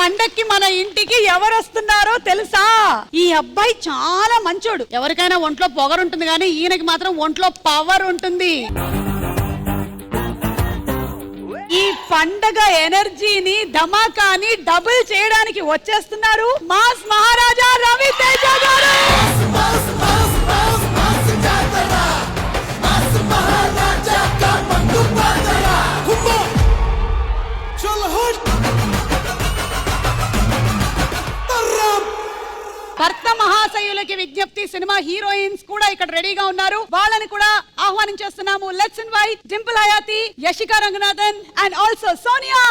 పండక్కి మన ఇంటికి ఎవరు వస్తున్నారో తెలుసా? ఈ అబ్బాయి చాలా మంచోడు. ఎవరికైనా ఒంట్లో పొగరుంటుంది కానీ ఈయనకి మాత్రం ఒంట్లో పవర్ ఉంటుంది. ఈ పండగ ఎనర్జీని ధమాకాని డబుల్ చేయడానికి వచ్చేస్తున్నారు మాస్ మహారాజా రవితేజ గారు. భర్త మహాశయులకి విజ్ఞప్తి సినిమా హీరోయిన్స్ కూడా ఇక్కడ రెడీగా ఉన్నారు. వాళ్ళని కూడా ఆహ్వానించేస్తున్నాము. Let's invite Dimple Hayathi, Yashika Ranganathan and also Sonia.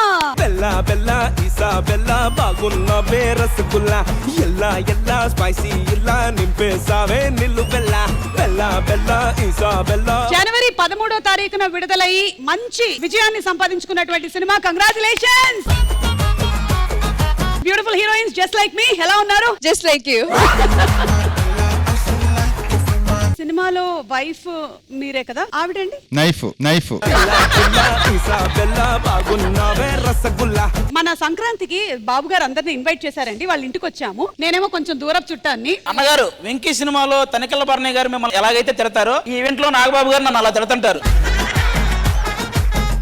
Bella Bella Isabella బాగున్నవే రసగుల్లా ఎల్లా ఎల్లా స్పైసీ ఇలా నింపేసావే నిల్లు బెల్లా బెల్లా బెల్లా ఇసాబెల్లా. జనవరి 13వ తారీఖున విడుదలయ్యి మంచి విజయాన్ని సంపాదించుకున్నటువంటి సినిమా. Congratulations. Beautiful heroines just like me. ఎలా ఉన్నారు? Just like you. సినిమాలో వైఫ్ మీరే కదా? ఆవిడండి నైఫ్. మన సంక్రాంతికి బాబు గారు అందరిని ఇన్వైట్ చేశారండి. వాళ్ళ ఇంటికి వచ్చాము. నేనేమో కొంచెం దూరపు చుట్టాన్ని. అన్నగారు వెంకీ సినిమాలో తనికెళ్ళ భరణి గారు మిమ్మల్ని ఎలాగైతే తిడతారో ఈ ఈవెంట్ లో నాగబాబు గారు నన్ను అలా తిడతంటారు.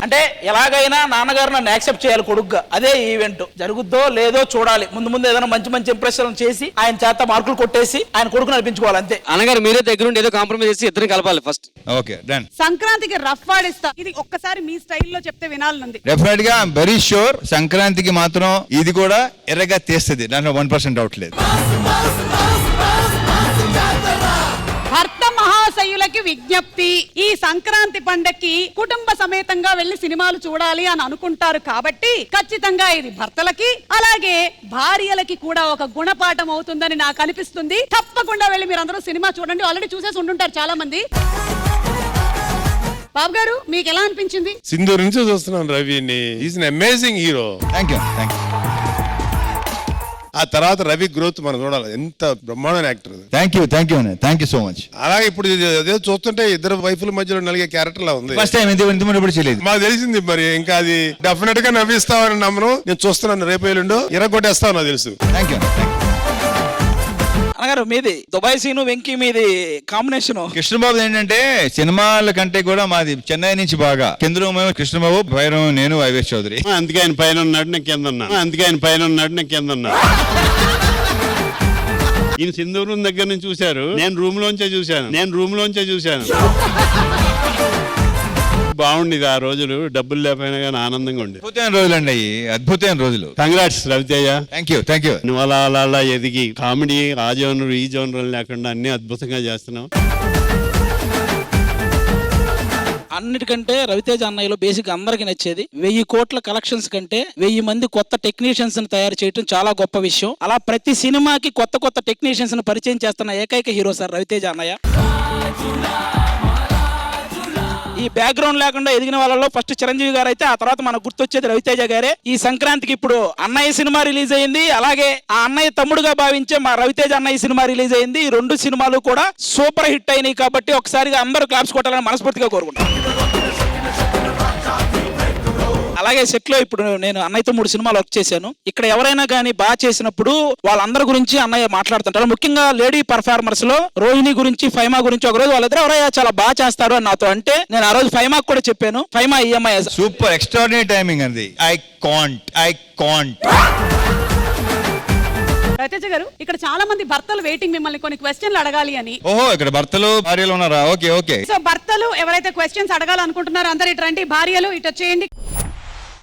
అంటే ఎలాగైనా నాన్నగారు నన్ను యాక్సెప్ట్ చేయాలి కొడుకుగా. అదే ఈవెంట్ జరుగుద్దో లేదో చూడాలి. ముందు ఏదైనా మంచి ఇంప్రెషన్ చేసి ఆయన చేత మార్కులు కొట్టేసి ఆయన కొడుకు నడిపించుకోవాలి అంతే. అన్నగారు మీరే దగ్గరుండి ఏదో కాంప్రమైజ్ చేసి ఇద్దరిని కలపాలి ఫస్ట్. Okay done. సంక్రాంతికి రఫ్ ఆడిస్తా. ఇది ఒక్కసారి మీ స్టైల్లో చెప్తే వినాలనుంది. డెఫినెట్ గా వెరీ షూర్ సంక్రాంతికి మాత్రం ఇది కూడా ఎర్రగా తీస్తుంది. దాంట్లో 1% డౌట్ లేదు. భర్త మహాశయులకి విజ్ఞప్తి. ఈ సంక్రాంతి పండక్కి కుటుంబ సమేతంగా వెళ్లి సినిమాలు చూడాలి అని అనుకుంటారు కాబట్టి ఖచ్చితంగా ఇది భర్తలకి అలాగే భార్యలకి కూడా ఒక గుణపాఠం అవుతుందని నాకు అనిపిస్తుంది. తప్పకుండా వెళ్ళి మీరందరూ సినిమా చూడండి. ఆల్రెడీ చూసేసి ఉంటుంటారు చాలా మంది. బాబు గారు మీకు ఎలా అనిపించింది? సింధూర్ నుంచి చూస్తున్నాను రవిని. Is an amazing hero. Thank you. ఆ తర్వాత రవి గ్రోత్ మనం చూడాలి. ఎంత బ్రహ్మాండమైన actor. Thank you so much. అలాగే ఇప్పుడు అదే చూస్తుంటే ఇద్దరు వైఫుల మధ్యలో నలిగే క్యారెక్టర్ లా ఉంది. ఫస్ట్ టైం ఇంతమంది చేయలేదు. మాకు తెలిసింది మరి. ఇంకా అది డెఫినెట్ గా నవ్విస్తామని నమ్మను. నేను చూస్తున్నాను. రేపు ఎల్లుండో ఇరగొట్టేస్తావు నాకు తెలుసు. Thank you. అన్నగారు మీది దుబాయ్ సీను వెంకీ మీది కాంబినేషన్. కృష్ణబాబు ఏంటంటే సినిమాల కంటే కూడా మాది చెన్నై నుంచి బాగా. కింద కృష్ణబాబు, భైరవ నేను, వైవేష్ చౌదరి. అందుకే ఆయన పైన ఉన్నాడు, నేను కింద ఉన్నా. ఈయన సింధూరం దగ్గర నుంచి చూశారు. నేను రూమ్ లోంచే చూశాను. బాగుండేది ఆ రోజులు. డబ్బులు లేకపోయినా కానీ ఆనందంగా ఉండేది. అద్భుతమైన రోజులు అండి. అద్భుతమైన రోజులు. కంగ్రాట్స్ రవితేజ. Thank you. నువ్వు అలా ఎదిగి కామెడీ ఆ జోనర్ ఈ జోనర్ లేకుండా అన్ని అద్భుతంగా చేస్తున్నావు. అన్నిటికంటే రవితేజ అన్నయ్యలో బేసిక్ అందరికి నచ్చేది 1000 కోట్ల కలెక్షన్స్ కంటే 1000 మంది కొత్త టెక్నీషియన్స్ ని తయారు చేయడం చాలా గొప్ప విషయం. అలా ప్రతి సినిమాకి కొత్త టెక్నీషియన్స్ ని పరిచయం చేస్తున్న ఏకైక హీరో సార్ రవితేజ అన్నయ్య. ఈ బ్యాక్గ్రౌండ్ లేకుండా ఎదిగిన వాళ్ళలో ఫస్ట్ చిరంజీవి గారు అయితే, ఆ తర్వాత మనకు గుర్తొచ్చేది రవితేజ గారే. ఈ సంక్రాంతికి ఇప్పుడు అన్నయ్య సినిమా రిలీజ్ అయింది. అలాగే ఆ అన్నయ్య తమ్ముడుగా భావించే మా రవితేజ అన్నయ్య సినిమా రిలీజ్ అయింది. ఈ 2 సినిమాలు కూడా సూపర్ హిట్ అయినాయి కాబట్టి ఒకసారిగా అందరూ క్లాప్స్ కొట్టాలని మనస్ఫూర్తిగా కోరుకుంటాం. అలాగే సెట్ లో ఇప్పుడు నేను అన్నయ్యతో 3 సినిమాలు వర్క్ చేశాను. ఇక్కడ ఎవరైనా కానీ బాగా చేసినప్పుడు వాళ్ళందరి గురించి అన్నయ్య మాట్లాడుతుంటారు. ముఖ్యంగా లేడీ పర్ఫార్మర్స్ లో రోహిణి గురించి, ఫైమా గురించి ఒకరోజు వాళ్ళిద్దరు ఎవరైనా చాలా బాగా చేస్తారు అని నాతో అంటే, నేను ఆ రోజు ఫైమాకు కూడా చెప్పాను. Faima EMI super extraordinary timing అండి. I can't. రవితేజ గారు, ఇక్కడ చాలా మంది భర్తలు వెయిటింగ్ మిమ్మల్ని కొన్ని క్వశ్చన్లు అడగాలి అని. ఓహో, ఇక్కడ భర్తలు భార్యలు ఉన్నారా? ఓకే. సో భర్తలు ఎవరైతే క్వశ్చన్స్ అడగాలనుకుంటున్నారో అందరు ఇటు రండి. భార్యలు ఇటు వచ్చేయండి.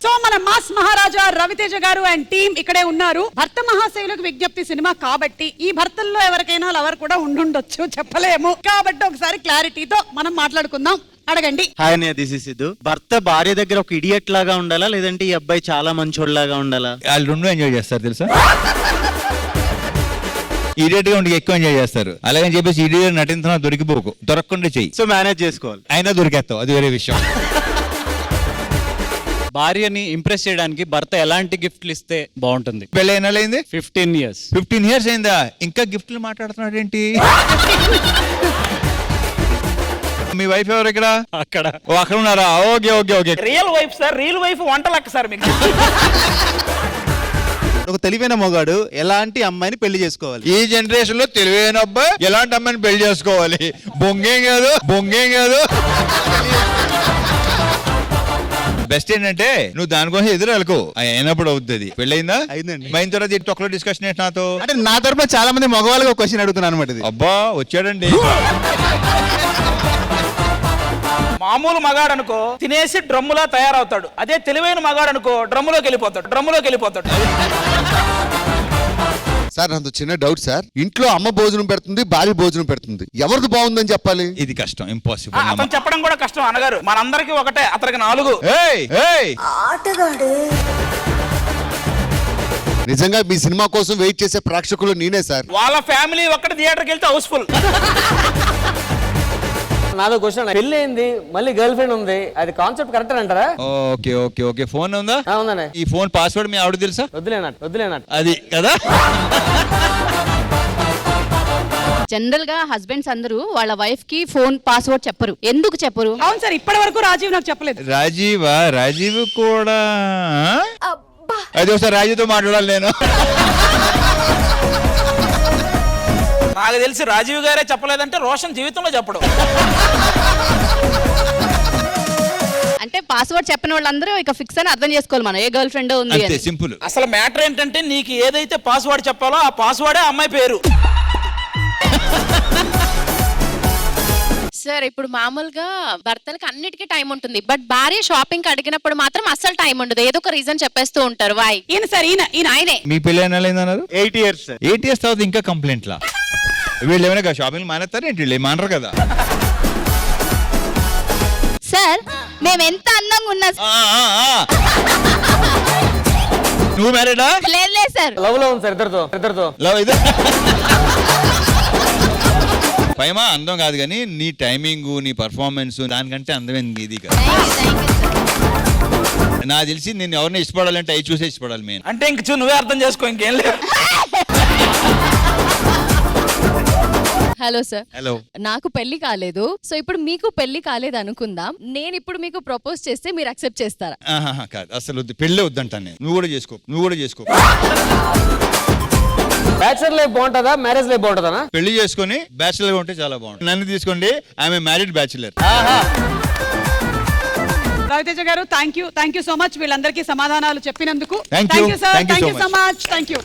సో మన మాస్ మహారాజా రవితేజ గారు అండ్ టీమ్ ఇక్కడే ఉన్నారు. భర్త మహాశయులకు విజ్ఞప్తి సినిమా కాబట్టి ఈ భర్తల్లో ఎవరికైనా లవర్ కూడా ఉండుండొచ్చు, చెప్పలేము. కాబట్టి ఒకసారి క్లారిటీతో మనం మాట్లాడుకుందాం. అడగండి. హాయ్ అన్నయ్య, దిస్ ఇస్ సిద్ధు. భర్త భార్య దగ్గర ఒక ఇడియట్ లాగా ఉండాలా, లేదంటే ఈ అబ్బాయి చాలా మంచోళ్ళలాగా ఉండాలా? వాళ్ళు 2 ఎంజాయ్ చేస్తారు తెలుసా. ఇడియట్ గా ఉండి ఎక్కువ ఎంజాయ్ చేస్తారు. అలాగని చెప్పేసి ఇడియట్ నటించినా దొరకకుండా చెయ్యి. సో మేనేజ్ చేసుకోవాలి. అయినా దొరికేస్తావు, అది వేరే విషయం. భార్యని ఇంప్రెస్ చేయడానికి భర్త ఎలాంటి గిఫ్ట్లు ఇస్తే బాగుంటుంది? పెళ్ళి అయినా 15 years. 15 years అయిందా? ఇంకా గిఫ్ట్లు మాట్లాడుతున్నాడు ఏంటి? మీ వైఫ్ ఎవరు ఇక్కడ? అక్కడ. అక్కడ ఉన్నారా? Okay. Real wife sir. Real wife వంట లెక్క సార్ మీకు. ఒక తెలివైన మొగాడు ఎలాంటి అమ్మాయిని పెళ్లి చేసుకోవాలి? ఈ జనరేషన్ లో తెలివైన అబ్బాయి ఎలాంటి అమ్మాయిని పెళ్లి చేసుకోవాలి? బొంగేం కాదు, బొంగేం కాదు. బెస్ట్ ఏంటంటే నువ్వు దానికోసం ఎదురు వెళ్ళకు, అయినప్పుడు అవుతుంది. పెళ్ళయిందా? అయిందండి. అయిన తర్వాత ఈ తొక్కలో డిస్కషన్ ఏంటి నాతో? అంటే నా తరపున చాలా మంది మగవాళ్ళకి ఒక క్వశ్చన్ అడుగుతున్నాను అనమాట ఇది. అబ్బా వచ్చాడండి. మామూలు మగాడు అనుకో తినేసి డ్రమ్ములా తయారవుతాడు. అదే తెలివైన మగాడు అనుకో డ్రమ్ములోకి వెళ్ళిపోతాడు. సార్ నాకు చిన్న డౌట్ సార్. ఇంట్లో అమ్మ భోజనం పెడుతుంది, భార్య భోజనం పెడుతుంది, ఎవరిది బాగుందని చెప్పాలి? ఇది కష్టం, ఇంపాసిబుల్. అతను చెప్పడం కూడా కష్టం అన్నగారు. మనందరికీ ఒకటే, అతనికి 4. నిజంగా మీ సినిమా కోసం వెయిట్ చేసే ప్రేక్షకులు నేనే సార్. వాళ్ళ ఫ్యామిలీ ఒక్కటి థియేటర్కి వెళ్తే హౌస్ఫుల్. నాదో క్వశ్చన్, పెళ్లి అయింది మళ్ళీ గర్ల్ ఫ్రెండ్ ఉంది, అది కాన్సెప్ట్ కరెక్ట్ అంటారా? Okay okay okay. ఫోన్ ఉందా? ఉందండి. ఈ ఫోన్ పాస్వర్డ్ మీ ఆవిడ తెలుసా? వద్దులేనట్టు అది కదా. జనరల్ గా హస్బెండ్స్ అందరూ వాళ్ళ వైఫ్ కి ఫోన్ పాస్వర్డ్ చెప్పరు. ఎందుకు చెప్పరు? అవును సార్, ఇప్పటి వరకు రాజీవ్ నాకు చెప్పలేదు. రాజీవ్ కూడా అది ఒకసారి రాజీవ్తో మాట్లాడాలి నేను. నాకు తెలిసి రాజీవ్ గారే చెప్పలేదంటే రోషన్ జీవితంలో చెప్పడు. అంటే పాస్వర్డ్ చెప్పిన వాళ్ళందరూ ఇక ఫిక్స్ అని అర్థం చేసుకోవాలి మనం ఏ గర్ల్ ఫ్రెండ్ ఉంది అంతే అని. సింపుల్. అసలు మ్యాటర్ ఏంటంటే నీకు ఏదైతే పాస్వర్డ్ చెప్పాలో ఆ పాస్వర్డే అమ్మాయి పేరు. సార్ ఇప్పుడు మామూలుగా భర్తలకు అన్నిటికీ టైం ఉంటుంది, బట్ భార్య షాపింగ్ కి అడిగినప్పుడు మాత్రం అస్సలు టైం ఉండదు. ఏదో ఒక రీజన్ చెప్పేస్తూ ఉంటారు. వై? ఈయన సార్, ఈయన ఆయనే. మీ పెళ్ళి అన్నారు 8 years సార్. 8 years తర్వాత ఇంకా కంప్లైంట్ లా? వీళ్ళు ఏమైనా షాపింగ్ మానేస్తారు ఏంటి? వీళ్ళు మానరు కదా. సార్ మేము ఎంత అందంగా ఉన్నా నువ్వు మ్యారేడా? లేదు సార్. లవ్ లో ఉంది సార్ ఇద్దరితో. లవ్ ఇది పైమా అందం కాదు కానీ నీ టైమింగ్, నీ పర్ఫార్మెన్స్ దానికంటే అందమైంది ఇది కదా. నాకు తెలిసి నేను ఎవరిని ఇష్టపడాలంటే అవి చూసే ఇష్టపడాలి మెయిన్. అంటే ఇంక నువ్వే అర్థం చేసుకో, ఇంకేం లేదు. Hello sir. హలో. నాకు పెళ్లి కాలేదు, సో ఇప్పుడు మీకు పెళ్లి కాలేదు అనుకుందాం. నేను ఇప్పుడు మీకు ప్రపోజ్ చేస్తే మీరు అక్సెప్ట్ చేస్తారా? కాదు, అసలు వద్దు, పెళ్ళే వద్దంటాను నేను. నువ్వు కూడా చేసుకో. బ్యాచులర్ లైఫ్ బాగుంటుందా, మ్యారేజ్ లైఫ్ బాగుంటుందా? పెళ్లి చేసుకొని బ్యాచులర్ గా ఉంటే చాలా బాగుంటుంది. నన్ను తీసుకోండి, ఐఎమ్ మ్యారీడ్ బ్యాచులర్. రవితేజ గారు, థ్యాంక్ యూ సో మచ్ వీళ్ళందరికీ సమాధానాలు చెప్పినందుకు. Thank you. Sir, Thank you so thank you so much. Thank you.